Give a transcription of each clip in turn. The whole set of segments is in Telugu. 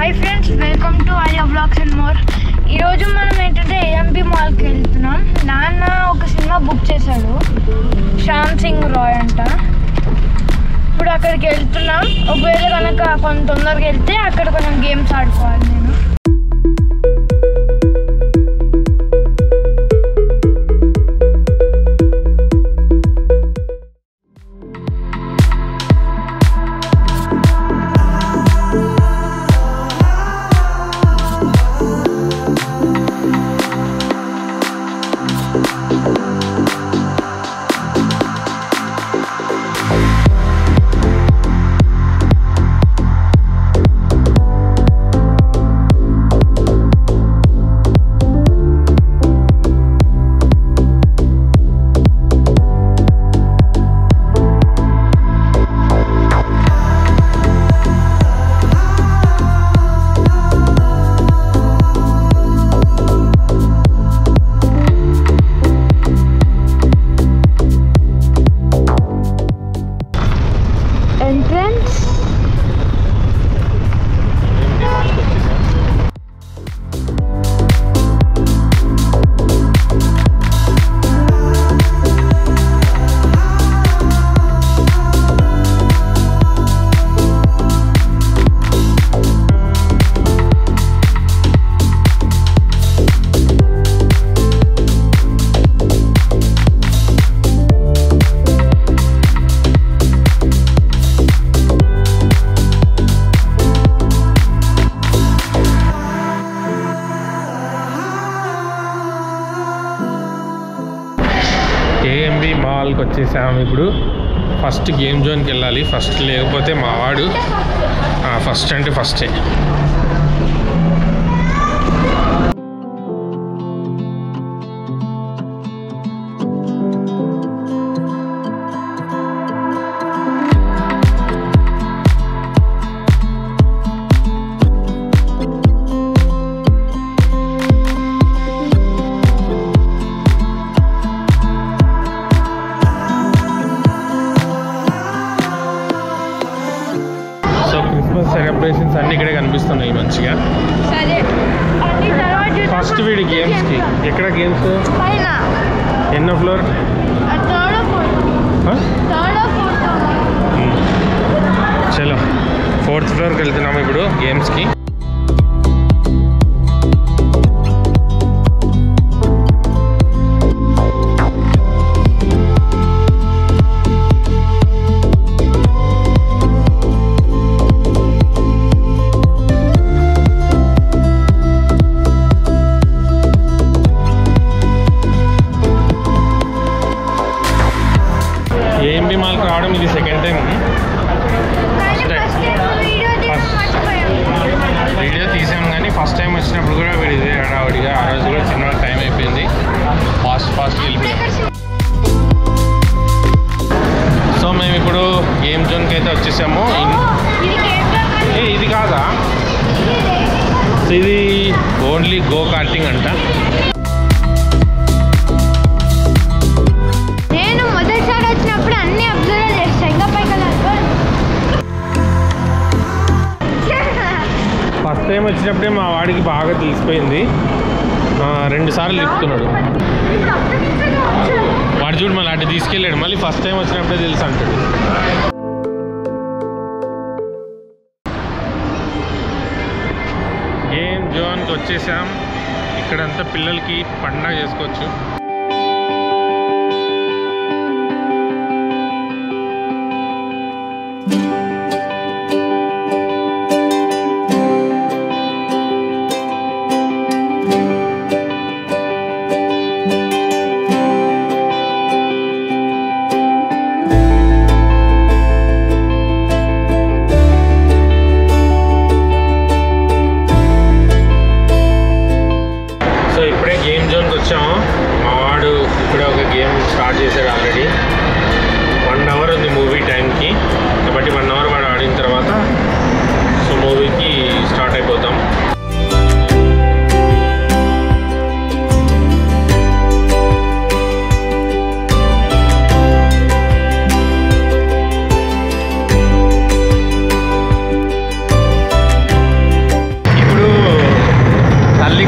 Hi friends, welcome to Alia blogs and more. ఈరోజు మనం ఏంటంటే ఏఎంబి మాల్కి వెళ్తున్నాం. నాన్న ఒక సినిమా బుక్ చేశాడు, శ్యామ్ సింగ్ రాయ్ అంట. ఇప్పుడు అక్కడికి వెళ్తున్నాం. ఒకవేళ కనుక కొంచెం తొందరగా వెళ్తే అక్కడ కొంచెం గేమ్స్ ఆడుకోవాలి. నేను ఏఎంబి మాల్కి వచ్చేసాము. ఇప్పుడు ఫస్ట్ గేమ్ జోన్కి వెళ్ళాలి. ఫస్ట్ లేకపోతే మా వాడు ఫస్ట్ అంటే ఫస్టే. సెలబ్రేషన్స్ అన్ని ఇక్కడే కనిపిస్తున్నాయి మంచిగా. ఫస్ట్ వీడి గేమ్స్కి ఎక్కడ గేమ్స్? ఎన్నో ఫ్లోర్? చలో 4th ఫ్లోర్కి వెళ్తున్నాము ఇప్పుడు గేమ్స్కి. ఏఎంబి మాల్కి రావడం ఇది సెకండ్ టైం. వీడియో తీసాం కానీ ఫస్ట్ టైం వచ్చినప్పుడు కూడా వీడిది హడావుడిగా ఆ రోజు కూడా చిన్న టైం అయిపోయింది. ఫాస్ట్ వెళ్ళిపోయాం. సో మేము ఇప్పుడు గేమ్ జోన్కి అయితే వచ్చేసాము. ఇది కాదా? ఇది ఓన్లీ గో కార్టింగ్ అంట. ఫస్ట్ టైం వచ్చినప్పుడే మా వాడికి బాగా తెలిసిపోయింది. 2 సార్లు తిప్పుతున్నాడు వాడు. చూడు మళ్ళీ అటు తీసుకెళ్ళాడు. మళ్ళీ ఫస్ట్ టైం వచ్చినప్పుడే తెలుసు అంటాడు. గేమ్ జోన్కి వచ్చేసాం. ఇక్కడంతా పిల్లలకి పండగ చేసుకోవచ్చు. ఇప్పుడే గేమ్ జోన్కి వచ్చాము. మా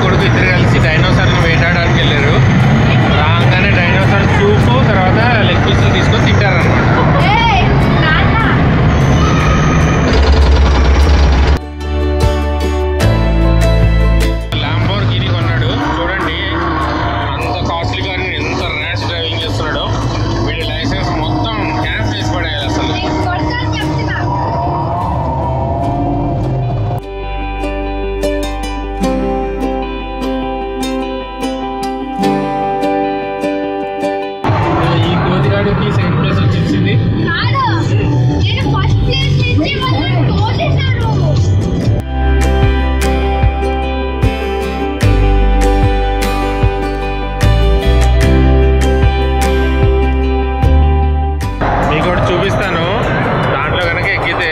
కొడుకు ఇద్దరు కలిసి డైనోసార్ని వేటాడడానికి వెళ్ళారు. రాగానే డైనోసార్ సూపు తర్వాత లెగ్ పీసులు తీసుకొని తింటారన్నమాట. ల్యాంబోర్గిని కొన్నాడు. చూడండి అంత కాస్ట్లీ గారిని ఎంత ర్యాష్ డ్రైవింగ్ చేస్తున్నాడో. వీడి లైసెన్స్ మొత్తం క్యాన్సిల్ చేసి పడేయాలి అసలు. సెకండ్ ప్లేస్ వచ్చేసింది. మీకు ఒకటి చూపిస్తాను. దాంట్లో కనుక ఎక్కితే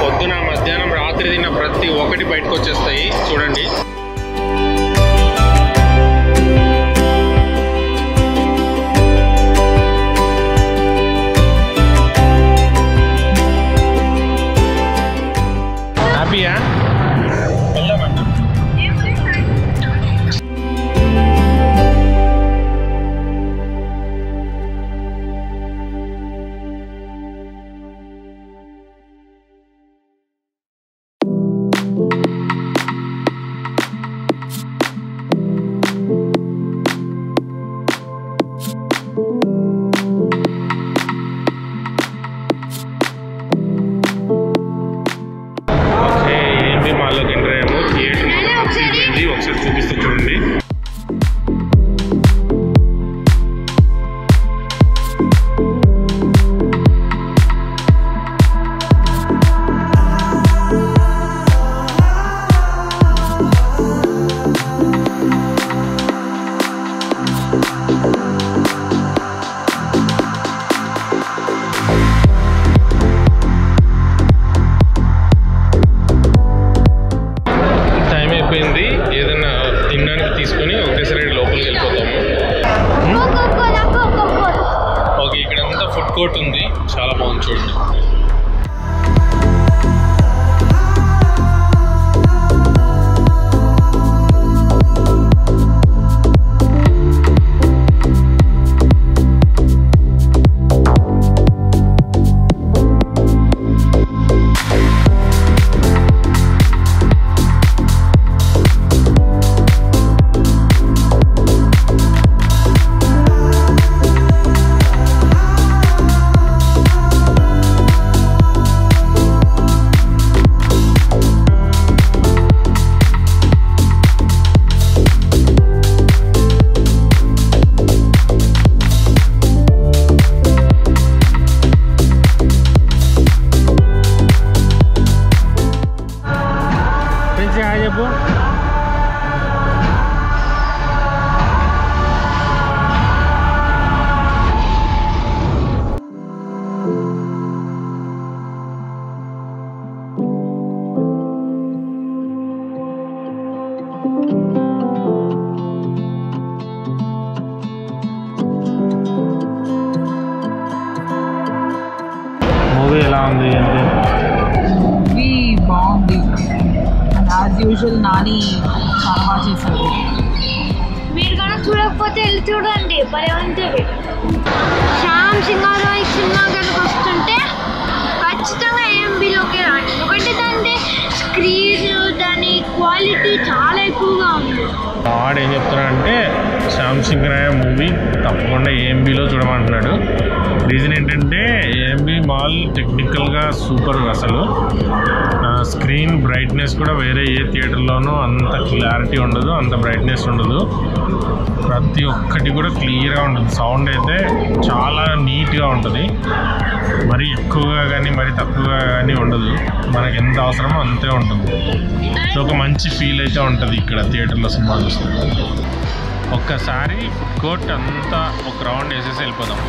పొద్దున మధ్యాహ్నం రాత్రి తిన్న ప్రతి ఒక్కటి బయటకు వచ్చేస్తాయి. చూడండి. హ్యాపీయా? వెళ్ళమండి. మాల్లోకి ఎంటర్ అయ్యాము. థియేటర్ అయిపోయింది. ఒకసారి చూపిస్తూ చూడండి. ఏదైనా తినడానికి తీసుకొని ఒకటేసారి లోపలికి వెళ్ళిపోతాము. ఓకే, ఇక్కడ అంతా ఫుడ్ కోర్ట్ ఉంది. చాలా బాగుంది చూడండి. చెప్పు. మూవీ ఎలా ఉంది అంటే మూవీ బాగుంది. యాజ్ యూజువల్ నాని చాలా బాగా చేశారు. మీరు కనుక చూడకపోతే వెళ్ళి చూడండి. భలే శ్యామ్ సింగ్ సినిమా కనుక వస్తుంటే ఖచ్చితంగా AMBలోకి రాండి. ఎందుకంటే దాని స్క్రీన్ దాని క్వాలిటీ చాలా ఎక్కువగా ఉంది. వాడు ఏం చెప్తున్నాడంటే శ్యామ్ సింగ్ రాయ్ మూవీ తప్పకుండా AMBలో చూడమంటున్నాడు. రీజన్ ఏంటంటే AMB మాల్ టెక్నికల్గా సూపర్. అసలు స్క్రీన్ బ్రైట్నెస్ కూడా వేరే ఏ థియేటర్లోనూ అంత క్లారిటీ ఉండదు, అంత బ్రైట్నెస్ ఉండదు. ప్రతి ఒక్కటి కూడా క్లియర్గా ఉంటుంది. సౌండ్ అయితే చాలా నీట్గా ఉంటుంది. మరి ఎక్కువగా కానీ మరి తక్కువగా కానీ ఉండదు. మనకి ఎంత అవసరమో అంతే ఉంటుంది. సో ఒక మంచి ఫీల్ అయితే ఉంటుంది ఇక్కడ థియేటర్లో సినిమా చూస్తే. ఒక్కసారి ఫుడ్ కోర్ట్ అంతా ఒక రౌండ్ వేసేసి వెళ్ళిపోదాం.